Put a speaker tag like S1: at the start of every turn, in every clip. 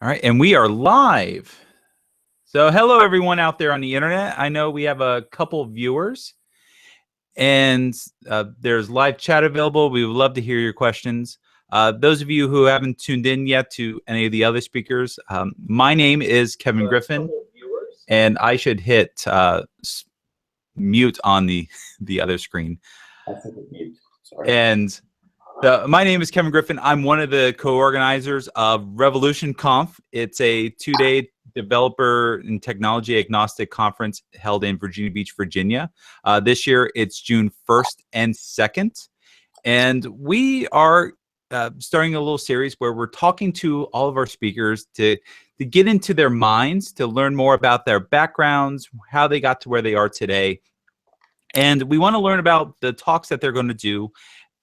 S1: All right, and we are live. So hello, everyone out there on the internet. I know we have a couple of viewers, and there's live chat available. We would love to hear your questions. Those of you who haven't tuned in yet to any of the other speakers, my name is Kevin Griffin, and I should hit mute on the other screen.
S2: I think it's mute. Sorry.
S1: And my name is Kevin Griffin. I'm one of the co-organizers of RevolutionConf. It's a 2-day developer and technology agnostic conference held in Virginia Beach, Virginia. This year, it's June 1st and 2nd. And we are starting a little series where we're talking to all of our speakers to get into their minds, to learn more about their backgrounds, how they got to where they are today. And we want to learn about the talks that they're going to do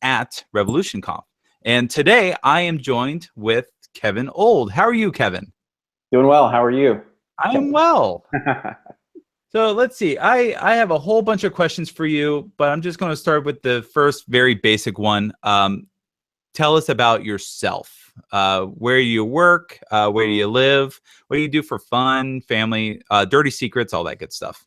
S1: at RevolutionConf. And today I am joined with Kevin Old. How are you, Kevin?
S2: Doing well. How are you?
S1: I am well. So let's see. I have a whole bunch of questions for you, but I'm just going to start with the first very basic one. Tell us about yourself. Where do you work? Where do you live? What do you do for fun, family, dirty secrets, all that good stuff?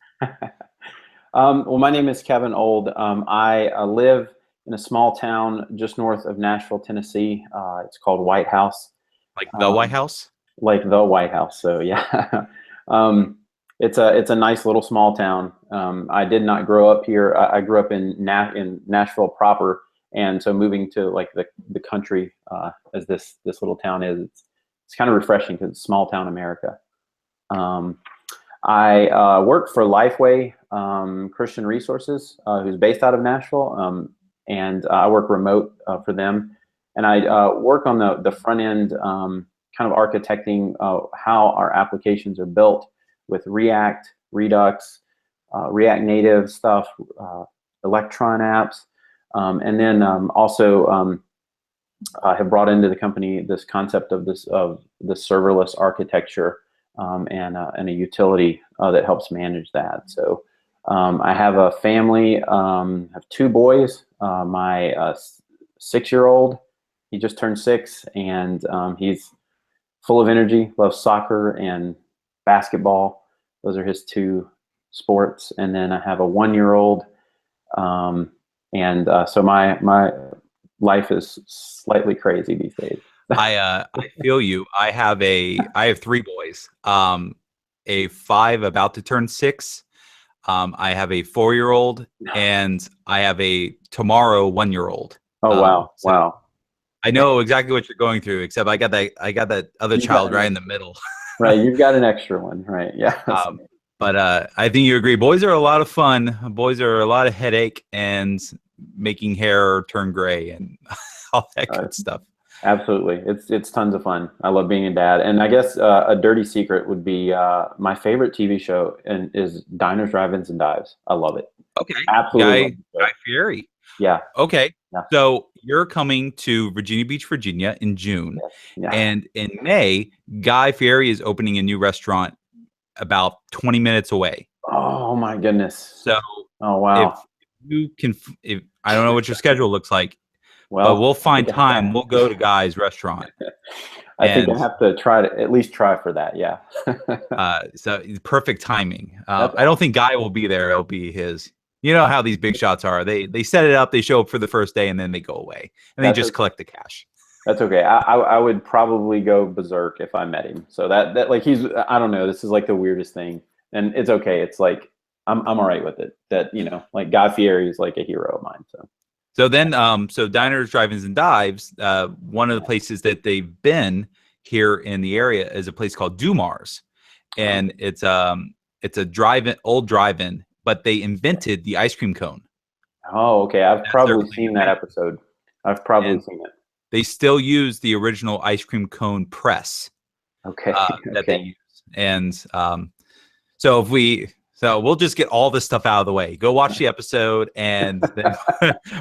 S2: Well, my name is Kevin Old. I live in a small town just north of Nashville, Tennessee. It's called White House.
S1: Like the White House?
S2: Like the White House. So yeah, it's a nice little small town. I did not grow up here. I grew up in Nashville proper, and so moving to like the country as this little town is, it's kind of refreshing because it's small town America. I work for Lifeway Christian Resources, who's based out of Nashville, and I work remote for them. And I work on the front end, kind of architecting how our applications are built with React, Redux, React Native stuff, Electron apps, and then also I have brought into the company this concept of the serverless architecture. And a utility that helps manage that. So I have a family. I have 2 boys. My 6-year-old, he just turned 6, and he's full of energy, loves soccer and basketball. Those are his 2 sports. And then I have a 1-year-old. So my life is slightly crazy these days.
S1: I feel you. I have 3 boys. A 5 about to turn 6. I have a 4-year-old, and I have a tomorrow 1-year-old.
S2: Oh wow!
S1: So
S2: wow.
S1: I know exactly what you're going through, except I got that other child right in the middle.
S2: Right, you've got an extra one, right? Yeah.
S1: But I think you agree. Boys are a lot of fun. Boys are a lot of headache and making hair turn gray and all that good stuff.
S2: Absolutely. It's tons of fun. I love being a dad. And I guess a dirty secret would be my favorite TV show is Diners, Drive-Ins, and Dives. I love it.
S1: Okay.
S2: Absolutely.
S1: Guy Fieri.
S2: Yeah.
S1: Okay.
S2: Yeah.
S1: So you're coming to Virginia Beach, Virginia in June.
S2: Yeah. And
S1: in May, Guy Fieri is opening a new restaurant about 20 minutes away.
S2: Oh my goodness.
S1: So
S2: oh wow.
S1: If I don't know what your schedule looks like.
S2: Well,
S1: but we'll find time. We'll go to Guy's restaurant.
S2: I think I have to at least try for that. Yeah.
S1: So perfect timing. I don't think Guy will be there. It'll be his. You know how these big shots are. They set it up. They show up for the first day, and then they go away, and they just collect the cash.
S2: That's okay. I would probably go berserk if I met him. So that like I don't know. This is like the weirdest thing, and it's okay. It's like I'm all right with it. That like Guy Fieri is like a hero of mine.
S1: So then, so Diners, Drive-Ins, and Dives, one of the places that they've been here in the area is a place called Doumar's. And it's a old drive-in, but they invented the ice cream cone.
S2: Oh, okay. I've probably seen that episode. I've probably seen it.
S1: They still use the original ice cream cone press.
S2: Okay.
S1: That they use. And so we'll just get all this stuff out of the way. Go watch the episode, and then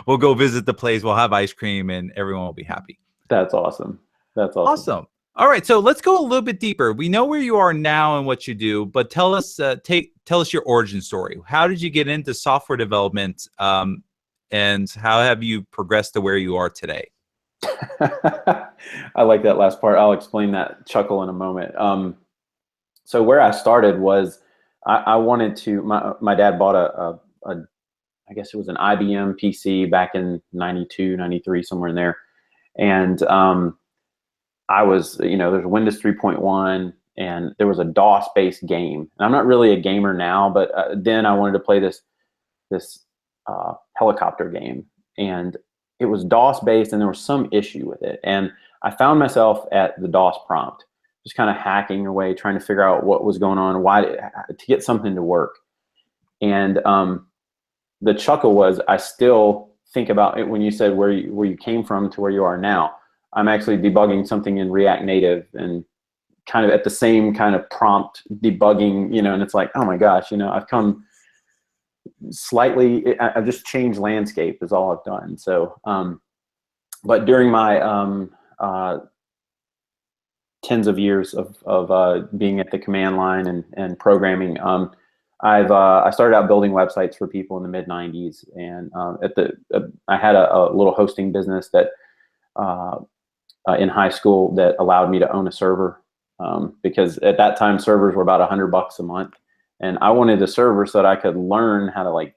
S1: we'll go visit the place. We'll have ice cream, and everyone will be happy.
S2: That's awesome. That's awesome.
S1: Awesome. All right, so let's go a little bit deeper. We know where you are now and what you do, but tell us your origin story. How did you get into software development, and how have you progressed to where you are today?
S2: I like that last part. I'll explain that chuckle in a moment. So where I started was I wanted to, my dad bought I guess it was an IBM PC back in 92, 93, somewhere in there. And I was, there's Windows 3.1 and there was a DOS based game. And I'm not really a gamer now, but then I wanted to play this helicopter game, and it was DOS based and there was some issue with it. And I found myself at the DOS prompt, just kind of hacking away, trying to figure out what was going on, to get something to work. And the chuckle was, I still think about it when you said where you came from to where you are now. I'm actually debugging something in React Native and kind of at the same kind of prompt debugging, and it's like, oh my gosh, I've come slightly, I've just changed landscape is all I've done. So, but during my tens of years of being at the command line and programming, I started out building websites for people in the mid '90s, and I had a little hosting business that in high school that allowed me to own a server, because at that time servers were about $100 a month, and I wanted a server so that I could learn how to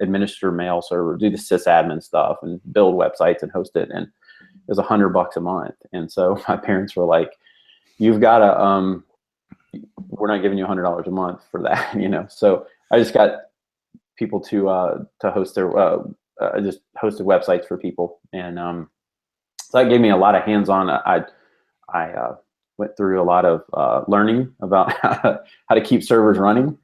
S2: administer mail server, do the sysadmin stuff, and build websites and host it, and it was $100 a month. And so my parents were like, "You've got to." We're not giving you $100 a month for that, So I just got people to host their, I just hosted websites for people, and so that gave me a lot of hands-on. I went through a lot of learning about how to keep servers running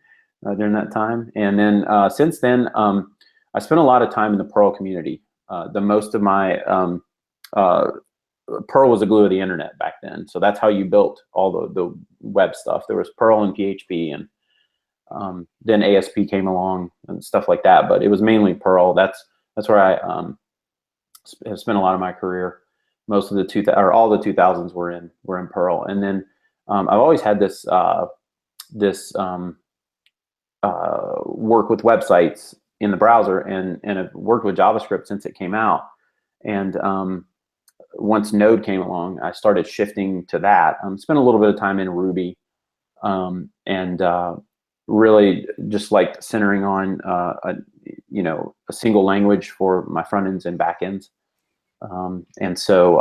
S2: during that time, and then since then, I spent a lot of time in the Perl community. The most of my Perl was the glue of the internet back then, so that's how you built all the web stuff. There was Perl and PHP, and then ASP came along and stuff like that. But it was mainly Perl. That's where I have spent a lot of my career. Most of all the 2000s were in Perl, and then I've always had this work with websites in the browser, and I've worked with JavaScript since it came out, and once Node came along, I started shifting to that. Spent a little bit of time in Ruby, and really just like centering on a single language for my front ends and back ends. And so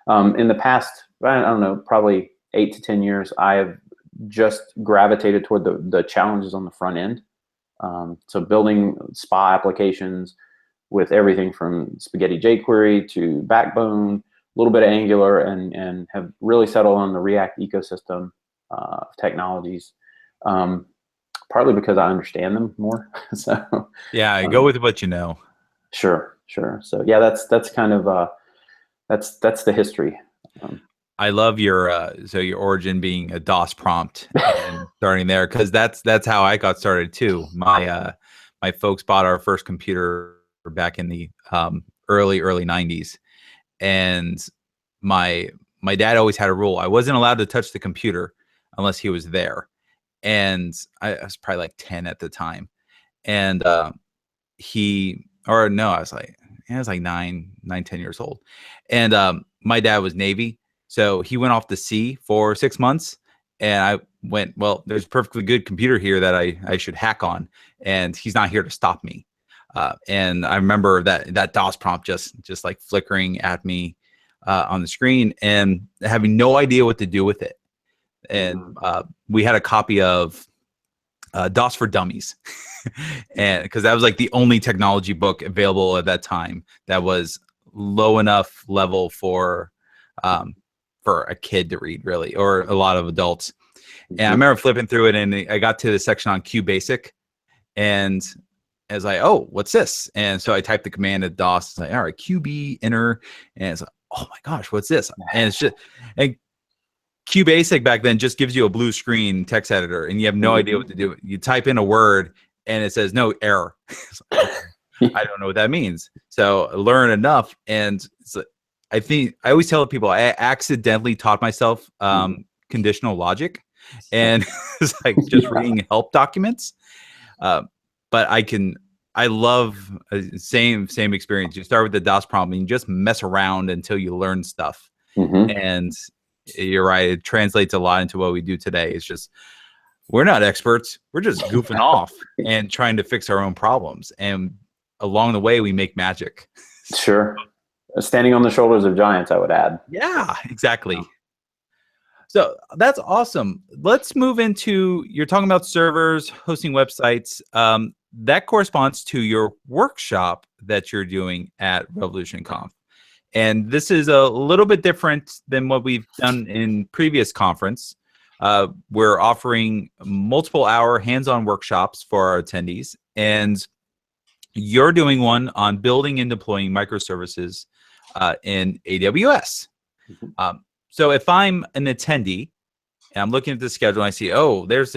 S2: in the past, I don't know, probably 8 to 10 years, I have just gravitated toward the challenges on the front end. So building SPA applications with everything from spaghetti jQuery to Backbone, a little bit of Angular, and have really settled on the React ecosystem of technologies, partly because I understand them more. So
S1: yeah, go with what you know.
S2: Sure. So yeah, that's kind of that's the history.
S1: I love your origin being a DOS prompt and starting there, because that's how I got started too. My folks bought our first computer back in the early 90s, and my dad always had a rule: I wasn't allowed to touch the computer unless he was there. And I was probably like 10 at the time, and I was like 10 years old, and my dad was Navy, so he went off to sea for 6 months, and I went, well, there's a perfectly good computer here that I should hack on, and he's not here to stop me. And I remember that DOS prompt just like flickering at me on the screen and having no idea what to do with it. And we had a copy of DOS for Dummies, and because that was like the only technology book available at that time that was low enough level for a kid to read, really, or a lot of adults. And I remember flipping through it, and I got to the section on QBasic, and I was like, oh, what's this? And so I typed the command at DOS. It's like, all right, QB enter, and it's like, oh my gosh, what's this? And it's just, and QBasic back then just gives you a blue screen text editor, and you have no idea what to do. You type in a word, and it says no error. Like, I don't know what that means. So I learn enough, and I think I always tell people I accidentally taught myself conditional logic, and it's like just reading help documents. But I can I love same experience. You start with the DOS prompt and you just mess around until you learn stuff.
S2: Mm-hmm.
S1: And you're right, it translates a lot into what we do today. It's just we're not experts. We're just goofing off and trying to fix our own problems. And along the way, we make magic.
S2: Sure. Standing on the shoulders of giants, I would add.
S1: Yeah, exactly. So that's awesome. Let's move into, you're talking about servers, hosting websites. That corresponds to your workshop that you're doing at RevolutionConf. And this is a little bit different than what we've done in previous conference. We're offering multiple hour hands-on workshops for our attendees. And you're doing one on building and deploying microservices in AWS.
S2: Mm-hmm.
S1: So if I'm an attendee and I'm looking at the schedule and I see, oh, there's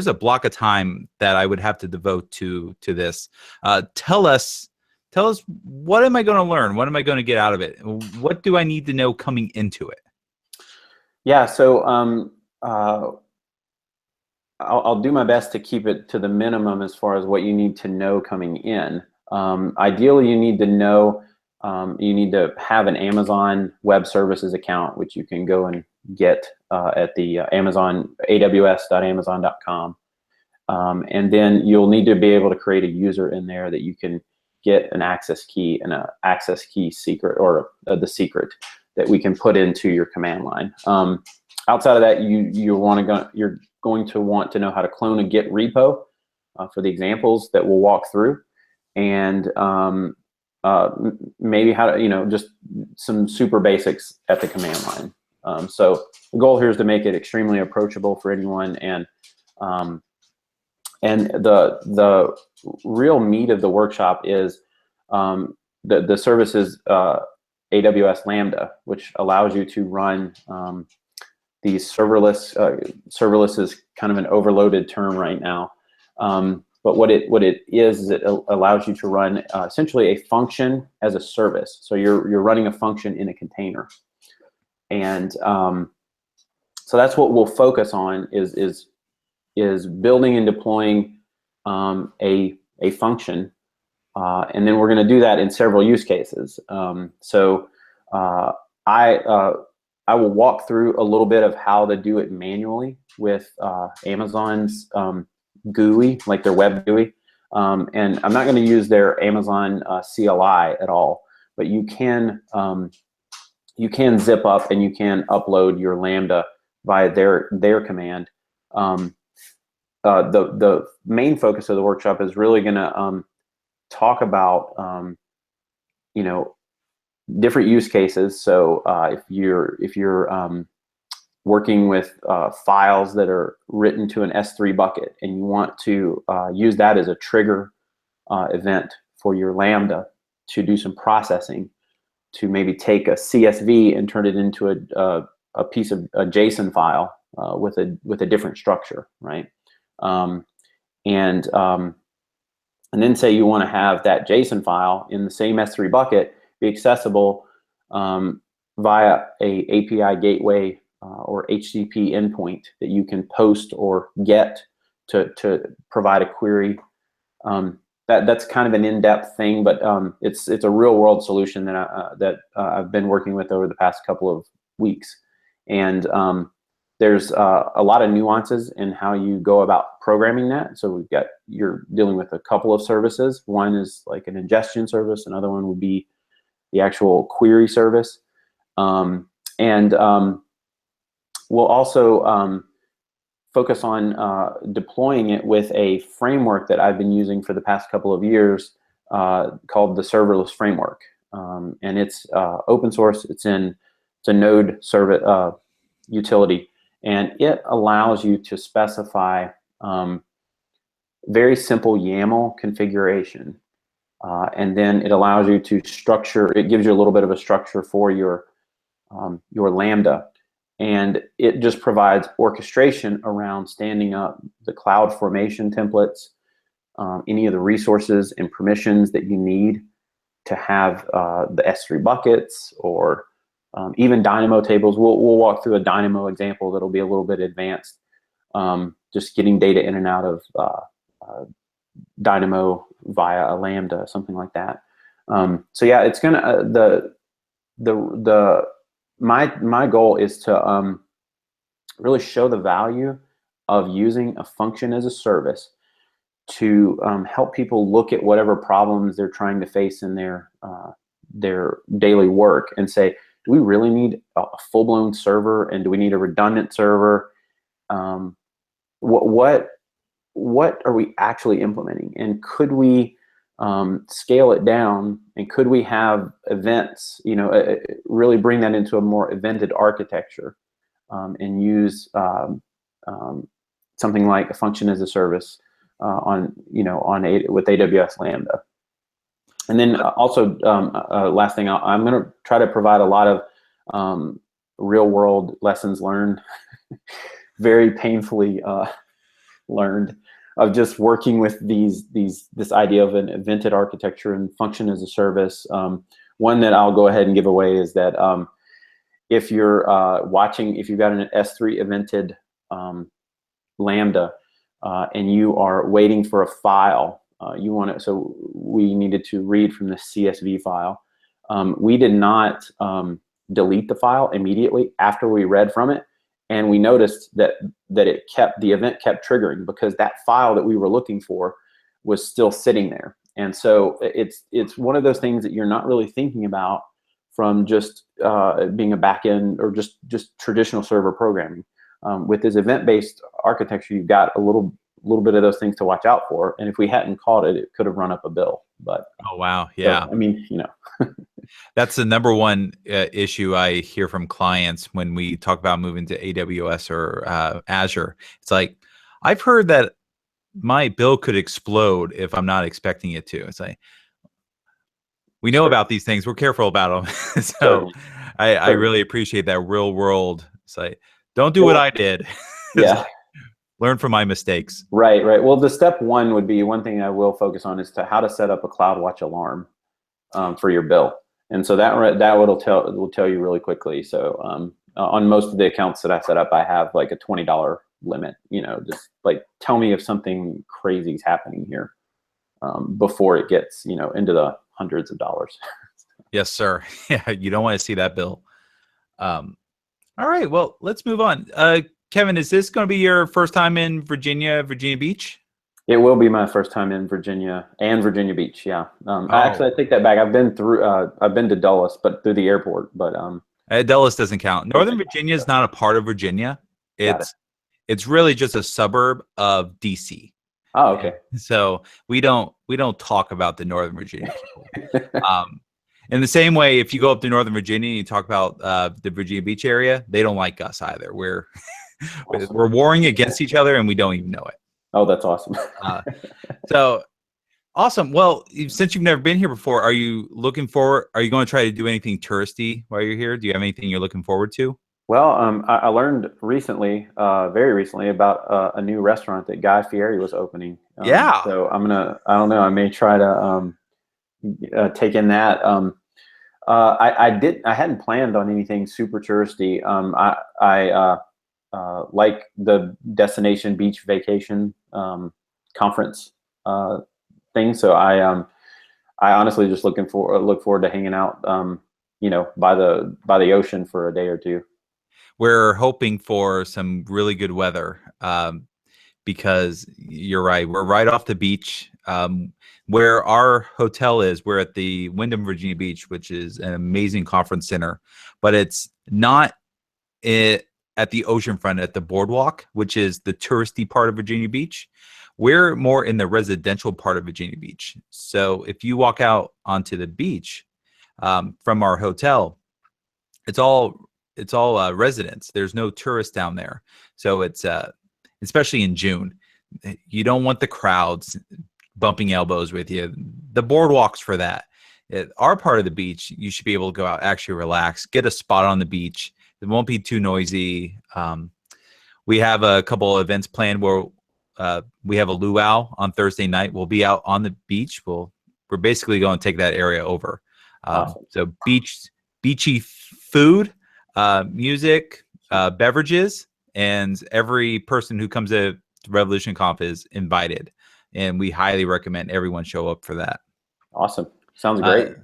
S1: a block of time that I would have to devote to this. Tell us, what am I going to learn? What am I going to get out of it? What do I need to know coming into it?
S2: Yeah, so I'll do my best to keep it to the minimum as far as what you need to know coming in. Ideally, you need to know, you need to have an Amazon Web Services account, which you can go and get at the aws.amazon.com. And then you'll need to be able to create a user in there that you can get an access key and an access key secret, or the secret that we can put into your command line. Outside of that, you're going to want to know how to clone a Git repo for the examples that we'll walk through, and maybe how to, just some super basics at the command line. So the goal here is to make it extremely approachable for anyone, and the real meat of the workshop is the services AWS Lambda, which allows you to run these serverless. Serverless is kind of an overloaded term right now, but what it is it allows you to run essentially a function as a service. So you're running a function in a container, and so that's what we'll focus on is building and deploying a function, and then we're going to do that in several use cases. I will walk through a little bit of how to do it manually with Amazon's GUI, like their web GUI, and I'm not going to use their Amazon CLI at all, but you can zip up and you can upload your Lambda via their command. The main focus of the workshop is really going to talk about different use cases. So if you're working with files that are written to an S3 bucket and you want to use that as a trigger event for your Lambda to do some processing, to maybe take a CSV and turn it into a piece of a JSON file with a different structure, right? And then say you want to have that JSON file in the same S3 bucket be accessible via a API gateway or HTTP endpoint that you can post or get to provide a query. That's kind of an in-depth thing, but it's a real-world solution that I've been working with over the past couple of weeks, and there's a lot of nuances in how you go about programming that. So you're dealing with a couple of services. One is like an ingestion service. Another one would be the actual query service. And we'll also focus on deploying it with a framework that I've been using for the past couple of years called the Serverless Framework. And it's open source. It's a Node service utility. And it allows you to specify very simple YAML configuration. And then it allows you to structure, it gives you a little bit of a structure for your Lambda. And it just provides orchestration around standing up the CloudFormation templates, any of the resources and permissions that you need to have the S3 buckets, or even Dynamo tables. We'll walk through a Dynamo example that'll be a little bit advanced, just getting data in and out of Dynamo via a Lambda, something like that. So yeah, it's gonna my goal is to really show the value of using a function as a service to help people look at whatever problems they're trying to face in their daily work and say, do we really need a full-blown server, and do we need a redundant server? What are we actually implementing, and could we scale it down, and could we have events, really bring that into a more evented architecture, and use something like a function as a service with AWS Lambda. And then also, last thing, I'm going to try to provide a lot of real world lessons learned, very painfully learned, of just working with this idea of an evented architecture and function as a service. One that I'll go ahead and give away is that if you're if you've got an S3 evented Lambda and you are waiting for a file, so we needed to read from the CSV file. We did not delete the file immediately after we read from it, and we noticed that the event kept triggering because that file that we were looking for was still sitting there. And so it's one of those things that you're not really thinking about from just being a backend or just traditional server programming. With this event-based architecture, you've got a little bit of those things to watch out for. And if we hadn't caught it, it could have run up a bill. But
S1: oh wow, yeah.
S2: So, I mean,
S1: that's the number one issue I hear from clients when we talk about moving to AWS or Azure. It's like, I've heard that my bill could explode if I'm not expecting it to. It's like, we know about these things. We're careful about them. So I really appreciate that real world. It's like, don't do what I did.
S2: Yeah.
S1: Learn from my mistakes.
S2: Right. Well, the step one would be, one thing I will focus on is how to set up a CloudWatch alarm for your bill. And so that will tell you really quickly. So on most of the accounts that I set up, I have like a $20 limit. Just like, tell me if something crazy is happening here before it gets into the hundreds of dollars.
S1: Yes, sir. Yeah, you don't want to see that bill. All right. Well, let's move on. Kevin, is this going to be your first time in Virginia Beach?
S2: It will be my first time in Virginia and Virginia Beach. Yeah. Actually, I take that back. I've been to Dulles, but through the airport. But
S1: Dulles doesn't count. Northern Virginia is not a part of Virginia. It's really just a suburb of DC.
S2: Oh, okay.
S1: So we don't talk about the Northern Virginia people. In the same way, if you go up to Northern Virginia and you talk about the Virginia Beach area, they don't like us either. We're awesome. We're warring against each other, and we don't even know it.
S2: Oh, that's awesome.
S1: So awesome. Well, since you've never been here before, are you looking forward? Are you going to try to do anything touristy while you're here? Do you have anything you're looking forward to?
S2: Well, I learned recently, very recently, about a new restaurant that Guy Fieri was opening.
S1: Yeah.
S2: So I don't know, I may try to take in that. I hadn't planned on anything super touristy. I like the destination beach vacation conference thing. So I honestly just look forward to hanging out, by the ocean for a day or two.
S1: We're hoping for some really good weather because you're right. We're right off the beach. Where our hotel is, we're at the Wyndham Virginia Beach, which is an amazing conference center, but it's not at the oceanfront, at the boardwalk, which is the touristy part of Virginia Beach. We're more in the residential part of Virginia Beach. So if you walk out onto the beach from our hotel, it's all residents. There's no tourists down there. So it's especially in June, you don't want the crowds bumping elbows with you. The boardwalk's for that. Our part of the beach, you should be able to go out, actually relax, get a spot on the beach. It won't be too noisy. We have a couple of events planned where we have a luau on Thursday night. We'll be out on the beach. We're basically going to take that area over.
S2: Awesome.
S1: So beachy food, music, beverages, and every person who comes to RevolutionConf is invited. and we highly recommend everyone show up for that.
S2: Awesome. Sounds great.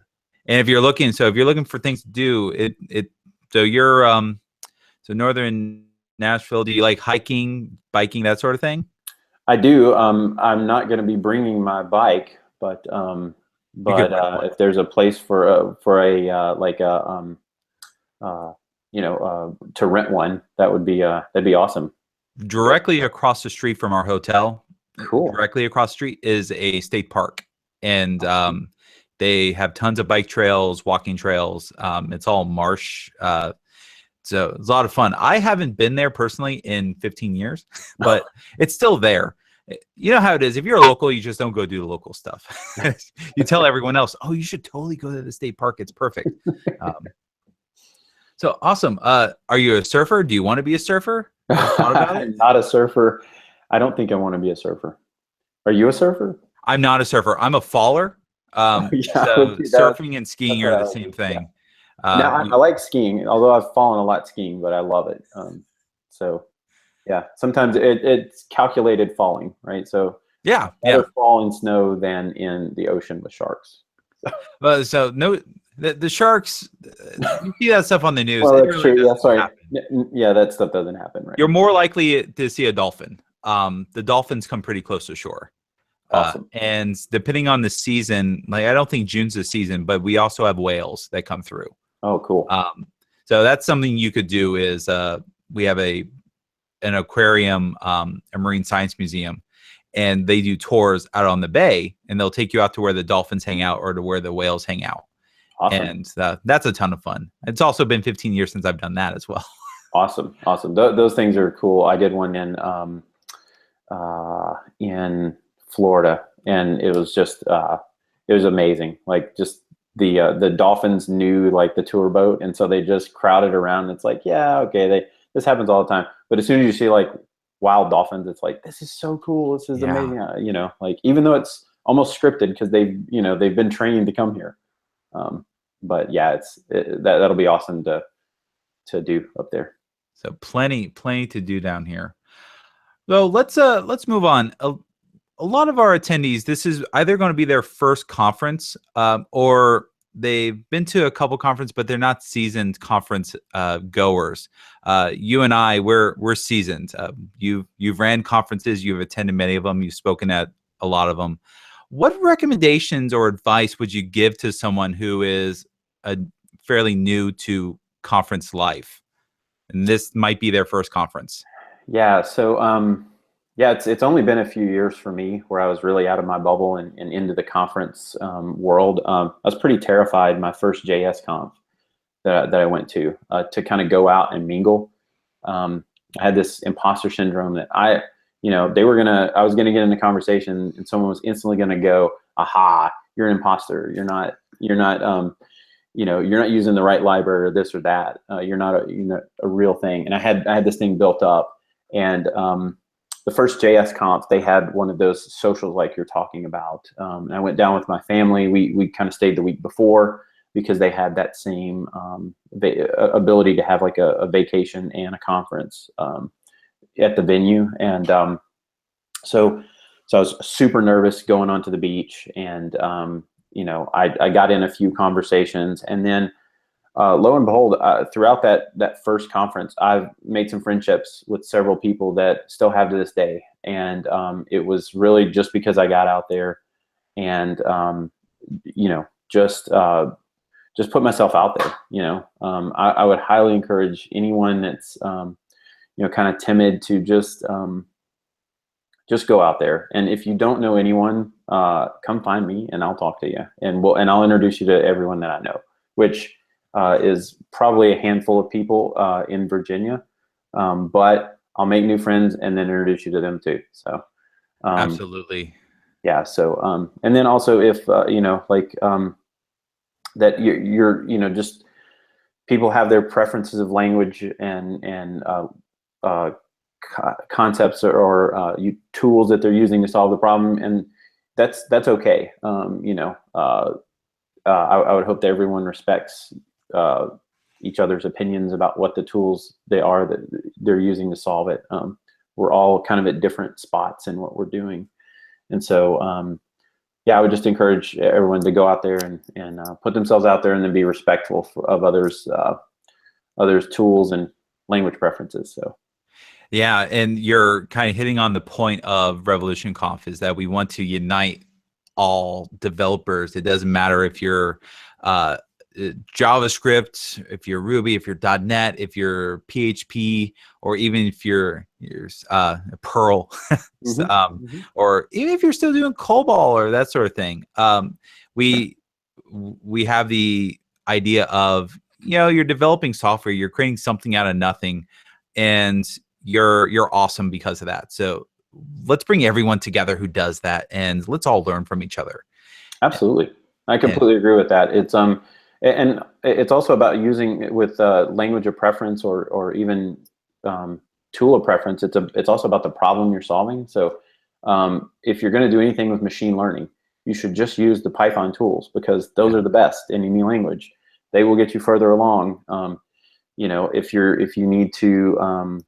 S1: And if you're looking for things to do, so you're so northern Nashville. Do you like hiking, biking, that sort of thing?
S2: I do. I'm not going to be bringing my bike, but if there's a place for to rent one, that'd be awesome.
S1: Directly across the street from our hotel,
S2: cool.
S1: Directly across the street is a state park, and they have tons of bike trails, walking trails. It's all marsh. So it's a lot of fun. I haven't been there personally in 15 years, but it's still there. You know how it is. If you're a local, you just don't go do the local stuff. You tell everyone else, oh, you should totally go to the state park. It's perfect. So awesome. Are you a surfer? Do you want to be a surfer? Thought about it?
S2: I'm not a surfer. I don't think I want to be a surfer. Are you a surfer?
S1: I'm not a surfer. I'm a faller. So surfing and skiing are the same thing.
S2: Now, I like skiing, although I've fallen a lot skiing, but I love it. So yeah, sometimes it's calculated falling, right? So
S1: yeah,
S2: better fall in snow than in the ocean with sharks.
S1: So no, the sharks, you see that stuff on the news.
S2: Well, that's true. Yeah, sorry. Yeah, that stuff doesn't happen, right?
S1: You're more likely to see a dolphin. The dolphins come pretty close to shore.
S2: Awesome.
S1: And depending on the season, like I don't think June's the season, but we also have whales that come through.
S2: Oh, cool.
S1: So that's something you could do is we have an aquarium, a marine science museum, and they do tours out on the bay, and they'll take you out to where the dolphins hang out or to where the whales hang out.
S2: Awesome.
S1: And that's a ton of fun. It's also been 15 years since I've done that as well.
S2: Awesome. Those things are cool. I did one in Florida, and it was just it was amazing. Like just the dolphins knew like the tour boat, and so they just crowded around. It's like, yeah, okay, this happens all the time. But as soon as you see like wild dolphins, it's like, this is so cool. This is amazing. Like even though it's almost scripted because they've been trained to come here. But yeah, that'll be awesome to do up there.
S1: So plenty to do down here. So let's move on. A lot of our attendees, this is either going to be their first conference, or they've been to a couple conferences, but they're not seasoned conference goers. You and I, we're seasoned. You've ran conferences, you've attended many of them, you've spoken at a lot of them. What recommendations or advice would you give to someone who is fairly new to conference life, and this might be their first conference?
S2: Yeah. So it's only been a few years for me where I was really out of my bubble and into the conference world. I was pretty terrified my first JS Conf that I went to kind of go out and mingle. I had this imposter syndrome that I was gonna get in a conversation and someone was instantly gonna go, aha, you're an imposter. You're not using the right library or this or that. You're not a real thing. And I had this thing built up, and the first JS Conf, they had one of those socials like you're talking about. And I went down with my family. We kind of stayed the week before because they had that same ability to have like a vacation and a conference at the venue. And so I was super nervous going onto the beach, and I got in a few conversations, and then lo and behold, throughout that first conference, I've made some friendships with several people that still have to this day. And it was really just because I got out there and just put myself out there. I would highly encourage anyone that's kind of timid to just go out there. And if you don't know anyone, come find me and I'll talk to you, and I'll introduce you to everyone that I know, which is probably a handful of people in Virginia, but I'll make new friends and then introduce you to them too. So
S1: absolutely.
S2: Yeah. So and then also if that you're just people have their preferences of language and concepts or tools that they're using to solve the problem, and that's okay. I would hope that everyone respects each other's opinions about what the tools that they're using to solve it. We're all kind of at different spots in what we're doing, And so, yeah, I would just encourage everyone to go out there and put themselves out there, and then be respectful of others' tools and language preferences. So.
S1: Yeah, and you're kind of hitting on the point of RevolutionConf, is that we want to unite all developers. It doesn't matter if you're JavaScript, if you're Ruby, if you're .NET, if you're PHP, or even if you're Perl, or even if you're still doing COBOL or that sort of thing. We have the idea of, you're developing software, you're creating something out of nothing, and you're awesome because of that. So let's bring everyone together who does that, and let's all learn from each other.
S2: Absolutely. I completely agree with that. It's and it's also about using it with language of preference, or even tool of preference. It's also about the problem you're solving. So if you're going to do anything with machine learning, you should just use the Python tools, because those are the best in any language. They will get you further along. If you need to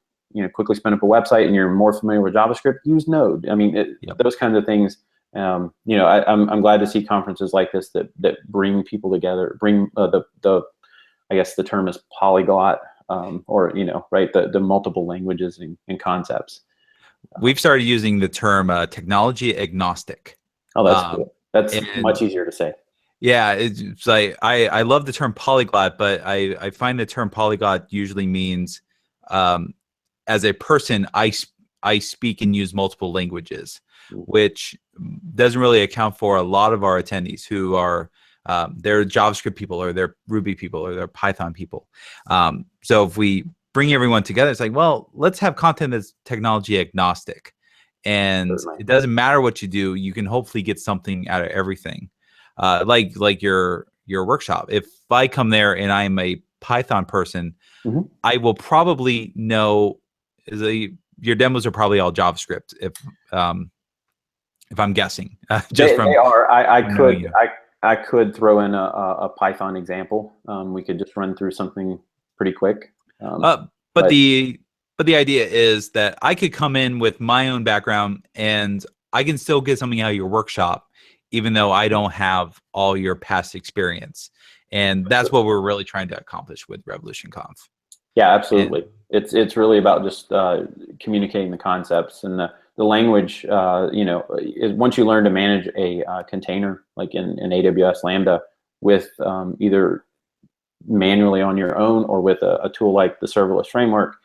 S2: quickly spin up a website and you're more familiar with JavaScript, use Node. I mean, those kinds of things. I'm glad to see conferences like this that bring people together, bring I guess the term is polyglot, or right, the multiple languages and concepts.
S1: We've started using the term technology agnostic.
S2: Oh, that's cool. That's much easier to say.
S1: Yeah, it's like I love the term polyglot, but I find the term polyglot usually means as a person, I speak and use multiple languages, which doesn't really account for a lot of our attendees who are they're JavaScript people, or they're Ruby people, or they're Python people. So if we bring everyone together, it's like, well, let's have content that's technology agnostic, and it doesn't matter what you do, you can hopefully get something out of everything. Like your workshop. If I come there and I'm a Python person, I will probably know your demos are probably all JavaScript. If I'm guessing,
S2: they are. I could throw in a Python example. We could just run through something pretty quick.
S1: But the idea is that I could come in with my own background, and I can still get something out of your workshop, even though I don't have all your past experience. And that's what we're really trying to accomplish with RevolutionConf. Yeah,
S2: absolutely. It's really about just communicating the concepts, and the language. Once you learn to manage a container, like in AWS Lambda, with either manually on your own or with a tool like the serverless framework,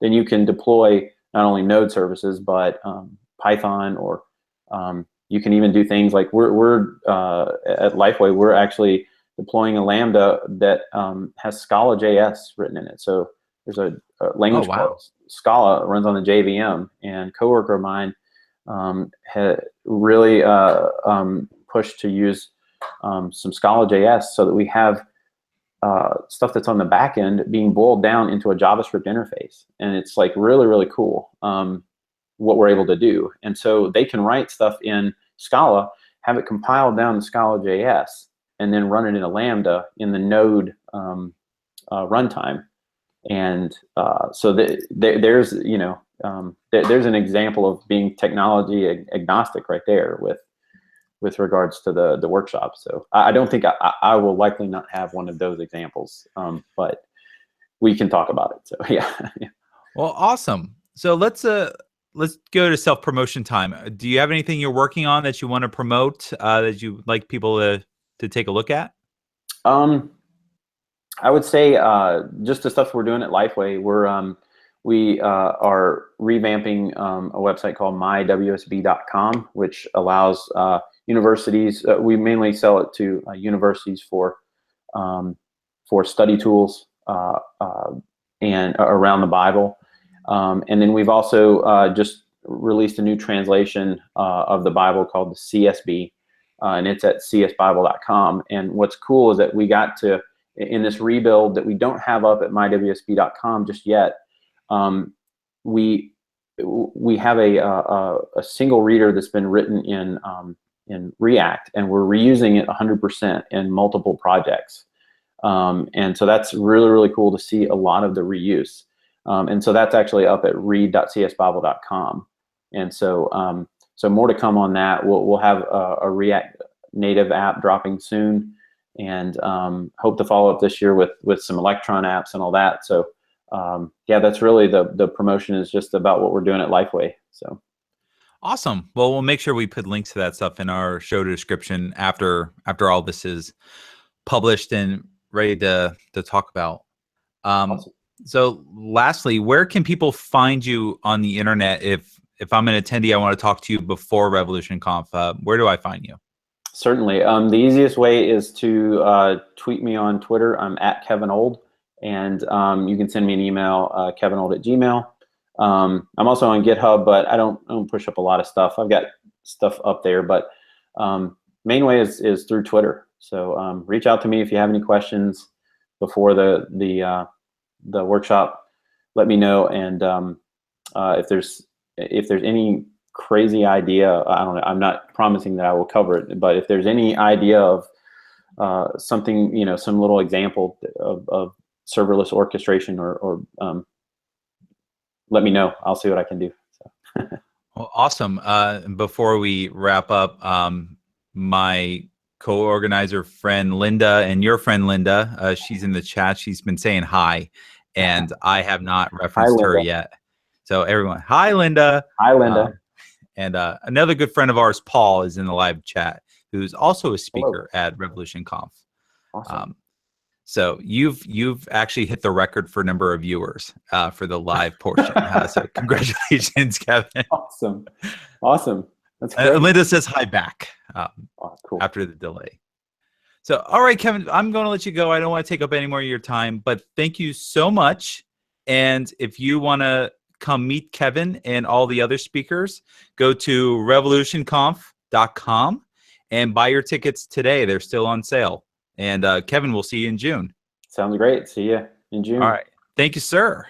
S2: then you can deploy not only Node services, but Python, or you can even do things like we're at Lifeway, we're actually deploying a Lambda that has Scala.js written in it. So there's a language called Scala, runs on the JVM, and a coworker of mine had really pushed to use some Scala.js, so that we have stuff that's on the back end being boiled down into a JavaScript interface. And it's like really, really cool what we're able to do. And so they can write stuff in Scala, have it compiled down to Scala.js, and then run it in a Lambda in the Node runtime. And so there's an example of being technology agnostic right there with regards to the workshop. So I don't think I will likely not have one of those examples, but we can talk about it. So yeah.
S1: Well, awesome. So let's go to self-promotion time. Do you have anything you're working on that you want to promote, that you'd like people to take a look at?
S2: I would say just the stuff we're doing at Lifeway. We are revamping a website called myWSB.com, which allows universities. We mainly sell it to universities for study tools and around the Bible. And then we've also just released a new translation of the Bible called the CSB, and it's at csbible.com. And what's cool is that we got to, in this rebuild that we don't have up at mywsb.com just yet, we have a single reader that's been written in React, and we're reusing it 100% in multiple projects. And so that's really, really cool to see a lot of the reuse. And so that's actually up at read.csbible.com. And so So more to come on that. We'll have a React Native app dropping soon, and hope to follow up this year with some Electron apps and all that. So yeah, that's really the promotion is just about what we're doing at Lifeway. So
S1: awesome. Well, we'll make sure we put links to that stuff in our show description after all this is published and ready to talk about.
S2: awesome.
S1: So lastly, where can people find you on the internet if I'm an attendee, I want to talk to you before RevolutionConf? Where do I find you?
S2: Certainly. The easiest way is to tweet me on Twitter. I'm at Kevin Old, and you can send me an email, kevinold@gmail. I'm also on GitHub, but I don't push up a lot of stuff. I've got stuff up there, but main way is through Twitter. So reach out to me if you have any questions before the workshop. Let me know, and if there's any crazy idea, I don't know, I'm not promising that I will cover it, but if there's any idea of something, you know, some little example of serverless orchestration or let me know. I'll see what I can do. So.
S1: Well, awesome. Before we wrap up, my co-organizer friend Linda and your friend Linda, she's in the chat. She's been saying hi, and I have not referenced her yet. So everyone, hi Linda.
S2: Hi Linda.
S1: And another good friend of ours, Paul, is in the live chat, who's also a speaker at RevolutionConf.
S2: Awesome.
S1: So you've actually hit the record for number of viewers for the live portion. So congratulations, Kevin.
S2: Awesome. Awesome. That's great.
S1: Linda says hi back
S2: Cool.
S1: after the delay. So, all right, Kevin, I'm going to let you go. I don't want to take up any more of your time, but thank you so much. And if you want to come meet Kevin and all the other speakers, go to revolutionconf.com and buy your tickets today. They're still on sale. And Kevin, we'll see you in June.
S2: Sounds great. See you in June.
S1: All right. Thank you, sir.